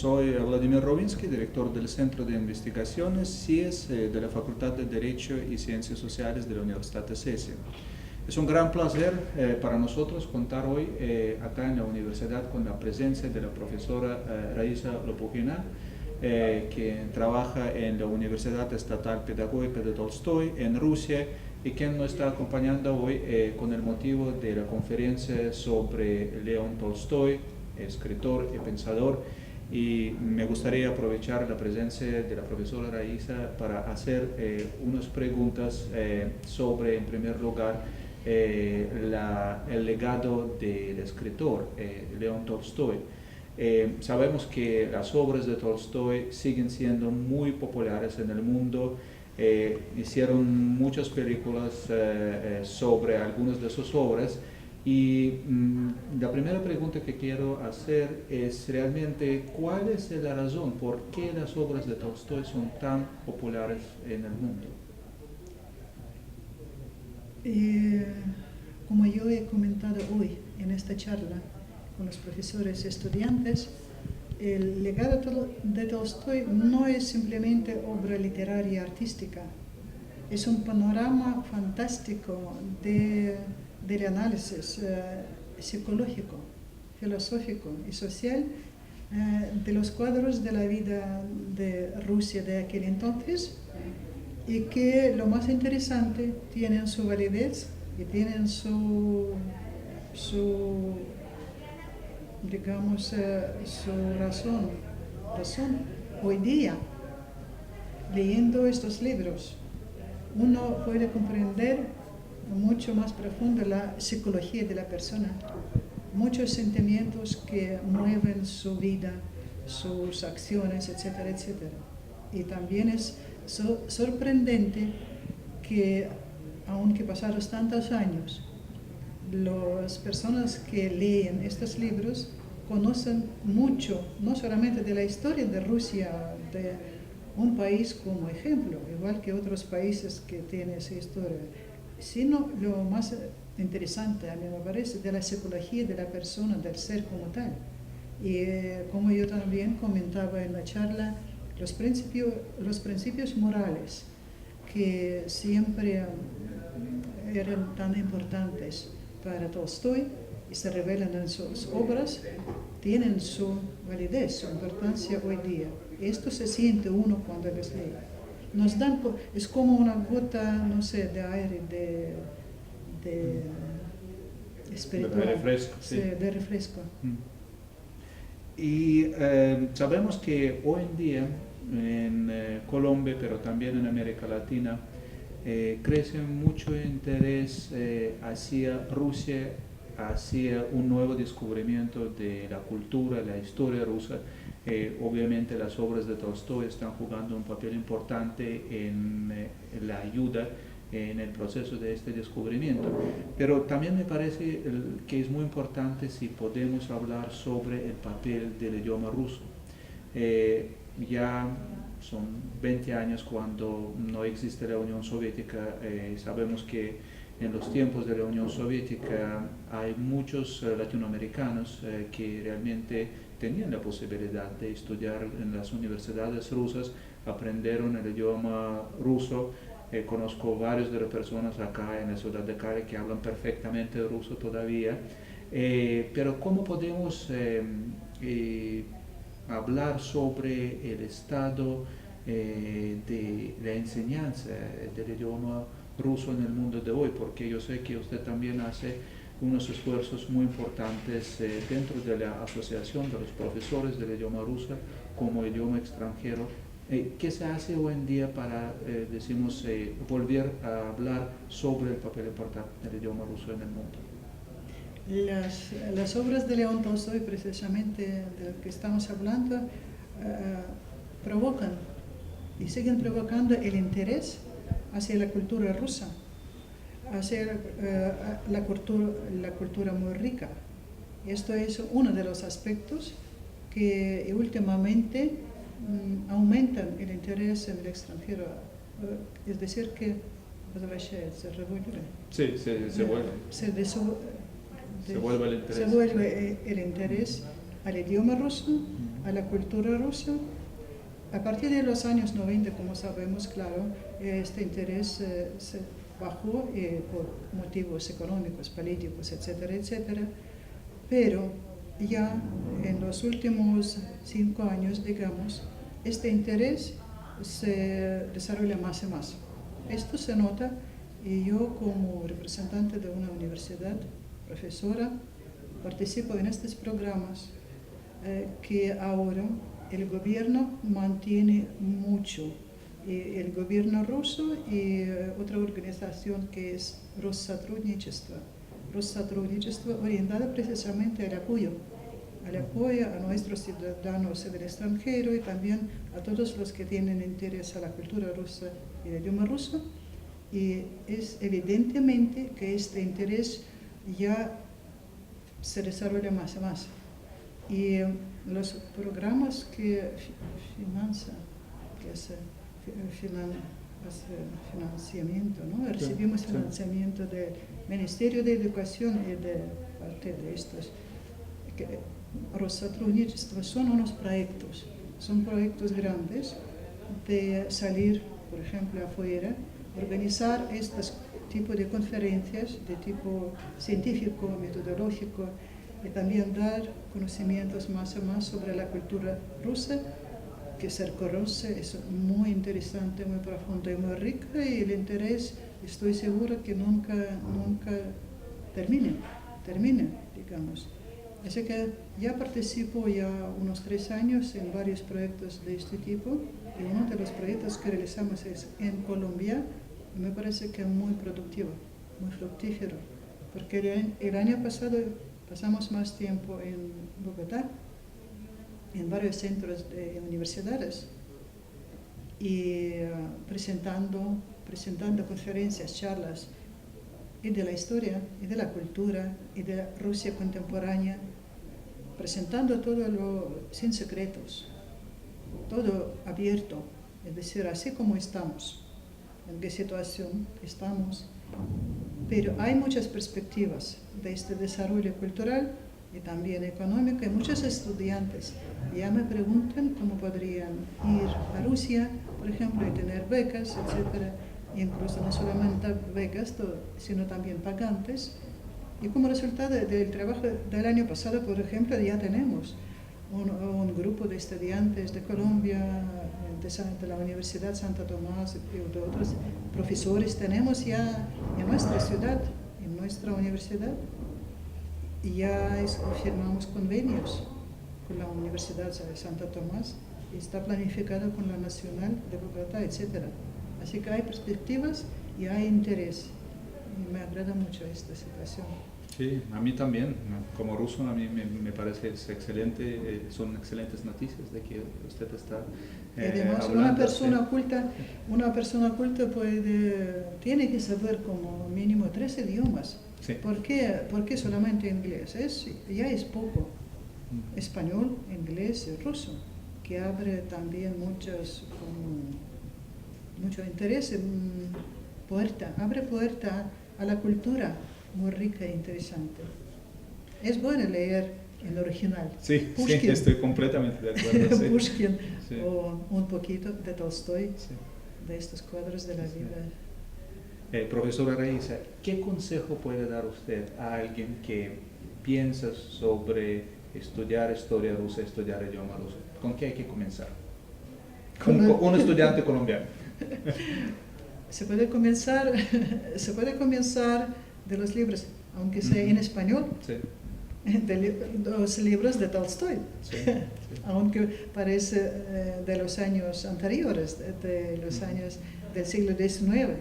Soy Vladimir Rovinsky, director del Centro de Investigaciones CIES de la Facultad de Derecho y Ciencias Sociales de la Universidad de Cesia. Es un gran placer para nosotros contar hoy acá en la universidad con la presencia de la profesora Raisa Lopukina, que trabaja en la Universidad Estatal Pedagógica de Tolstoy en Rusia y quien nos está acompañando hoy con el motivo de la conferencia sobre León Tolstoy, escritor y pensador. Y me gustaría aprovechar la presencia de la profesora Raisa para hacer unas preguntas sobre, en primer lugar, el legado del escritor León Tolstoy. Sabemos que las obras de Tolstoy siguen siendo muy populares en el mundo. Hicieron muchas películas sobre algunas de sus obras. Y la primera pregunta que quiero hacer es realmente ¿cuál es la razón por qué las obras de Tolstoy son tan populares en el mundo? Como yo he comentado hoy en esta charla con los profesores y estudiantes, el legado de Tolstoy no es simplemente obra literaria artística, es un panorama fantástico del análisis psicológico, filosófico y social de los cuadros de la vida de Rusia de aquel entonces, y que lo más interesante tienen su validez y tienen su razón. Hoy día, leyendo estos libros, uno puede comprender mucho más profundo la psicología de la persona, muchos sentimientos que mueven su vida, sus acciones, etcétera, etcétera. Y también es sorprendente que, aunque pasados tantos años, las personas que leen estos libros conocen mucho, no solamente de la historia de Rusia, de un país como ejemplo, igual que otros países que tienen esa historia, sino lo más interesante, a mí me parece, de la psicología de la persona, del ser como tal. Y como yo también comentaba en la charla, los principios morales que siempre eran tan importantes para Tolstoy y se revelan en sus obras, tienen su validez, su importancia hoy día. Esto se siente uno cuando les lee. Nos dan, es como una gota, no sé, de aire, de espiritual, de refresco. Sí. De refresco. Y sabemos que hoy en día en Colombia, pero también en América Latina, crece mucho interés hacia Rusia, hacia un nuevo descubrimiento de la cultura, la historia rusa. Obviamente las obras de Tolstoy están jugando un papel importante en la ayuda en el proceso de este descubrimiento. Pero también me parece que es muy importante si podemos hablar sobre el papel del idioma ruso. Ya son 20 años cuando no existe la Unión Soviética. Sabemos que en los tiempos de la Unión Soviética hay muchos latinoamericanos que realmente tenían la posibilidad de estudiar en las universidades rusas, aprendieron el idioma ruso. Conozco varios de las personas acá en la ciudad de Cali que hablan perfectamente ruso todavía, pero ¿cómo podemos hablar sobre el estado de la enseñanza del idioma ruso en el mundo de hoy? Porque yo sé que usted también hace unos esfuerzos muy importantes dentro de la Asociación de los Profesores del Idioma Ruso como idioma extranjero. ¿Qué se hace hoy en día para, volver a hablar sobre el papel importante del idioma ruso en el mundo? Las obras de León Tolstoy, precisamente de lo que estamos hablando, provocan y siguen provocando el interés hacia la cultura rusa, hacia la cultura muy rica. Esto es uno de los aspectos que últimamente aumentan el interés en el extranjero. Es decir, que se revuelve. Sí, se vuelve. Se vuelve Se vuelve el interés. Se vuelve el interés al idioma ruso, a la cultura rusa. A partir de los años 90, como sabemos, claro, este interés se bajó por motivos económicos, políticos, etcétera, etcétera. Pero ya en los últimos 5 años, digamos, este interés se desarrolla más y más. Esto se nota y yo como representante de una universidad, profesora, participo en estos programas que ahora el gobierno mantiene mucho. El gobierno ruso y otra organización que es Россотрудничество. Россотрудничество orientada precisamente al apoyo a nuestros ciudadanos del extranjero y también a todos los que tienen interés a la cultura rusa y el idioma ruso. Y es evidentemente que este interés ya se desarrolla más y más. Y los programas que financian, que hace financiamiento, ¿no? Recibimos financiamiento del Ministerio de Educación y de parte de estos Россотрудничество, son unos proyectos, son proyectos grandes de salir, por ejemplo, afuera, organizar estos tipos de conferencias de tipo científico, metodológico, y también dar conocimientos más y más sobre la cultura rusa, que se conoce, es muy interesante, muy profundo y muy rica, y el interés, estoy segura que nunca termine, digamos. Así que ya participo ya unos 3 años en varios proyectos de este tipo, y uno de los proyectos que realizamos es en Colombia, y me parece que es muy productivo, muy fructífero, porque el año pasado pasamos más tiempo en Bogotá, en varios centros de universidades, y presentando conferencias, charlas, y de la historia, y de la cultura, y de la Rusia contemporánea, presentando todo sin secretos, todo abierto, es decir, así como estamos, en qué situación estamos. Pero hay muchas perspectivas de este desarrollo cultural y también económico, y muchos estudiantes ya me preguntan cómo podrían ir a Rusia, por ejemplo, y tener becas, etcétera, incluso no solamente becas, sino también pagantes. Y como resultado del trabajo del año pasado, por ejemplo, ya tenemos un grupo de estudiantes de Colombia, de la Universidad Santo Tomás y de otros profesores, tenemos ya en nuestra ciudad, en nuestra universidad, y ya firmamos convenios con la Universidad de Santo Tomás, y está planificado con la Nacional de Bogotá, etc. Así que hay perspectivas y hay interés, y me agrada mucho esta situación. Sí, a mí también, como ruso, a mí me parece excelente, son excelentes noticias de que usted está además, hablando. una persona culta tiene que saber como mínimo 3 idiomas. Sí. ¿Por qué solamente inglés? Ya es poco. Español, inglés y ruso, que abre también mucho interés, abre puerta a la cultura muy rica e interesante. Es bueno leer en original. Sí, Pushkin, sí, estoy completamente de acuerdo. Sí. Pushkin, sí. O un poquito de Tolstoy, Sí. de estos cuadros de la vida. Profesora Raisa, ¿qué consejo puede dar usted a alguien que piensa sobre estudiar historia rusa, estudiar idioma ruso? ¿Con qué hay que comenzar? Un estudiante colombiano. Se puede comenzar de los libros, aunque sea en español, sí. de los libros de Tolstoy, Sí, aunque parece de los años anteriores, de los años del siglo XIX.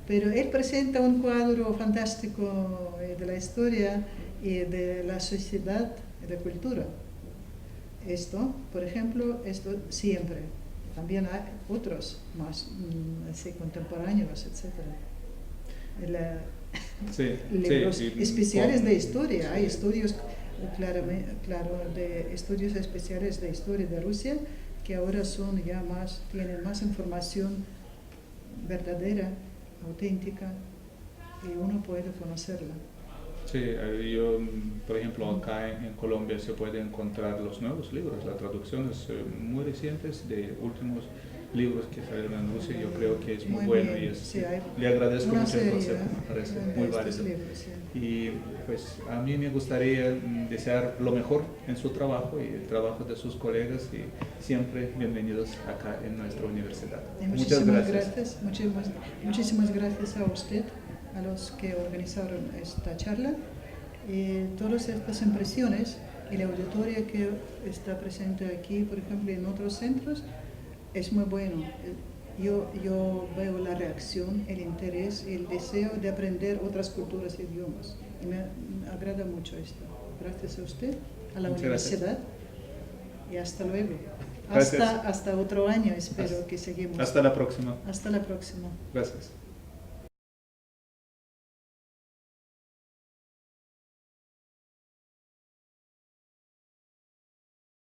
Pero él presenta un cuadro fantástico de la historia y de la sociedad y de la cultura. Esto, por ejemplo, esto siempre. También hay otros más así, contemporáneos, etc. Libros especiales de historia. Sí. Hay estudios, de estudios especiales de historia de Rusia que ahora tienen más información verdadera, auténtica, y uno puede conocerla. Sí, yo, por ejemplo, acá en Colombia se pueden encontrar los nuevos libros, las traducciones muy recientes de últimos libros que salieron en Rusia. Yo creo que es muy bueno y sí, hay le agradezco una mucho el serie consejo, me parece de muy estos válido. libros, sí. Y pues a mí me gustaría desear lo mejor en su trabajo y el trabajo de sus colegas y siempre bienvenidos acá en nuestra universidad. Y Muchas gracias. Muchísimas gracias a usted, a los que organizaron esta charla. Y todas estas impresiones y la auditoría que está presente aquí, por ejemplo, en otros centros, es muy bueno. Yo veo la reacción, el interés y el deseo de aprender otras culturas e idiomas. Y me agrada mucho esto. Gracias a usted, a la Muchas universidad y hasta luego. Gracias. Hasta otro año, espero que seguimos. Hasta la próxima. Hasta la próxima. Gracias.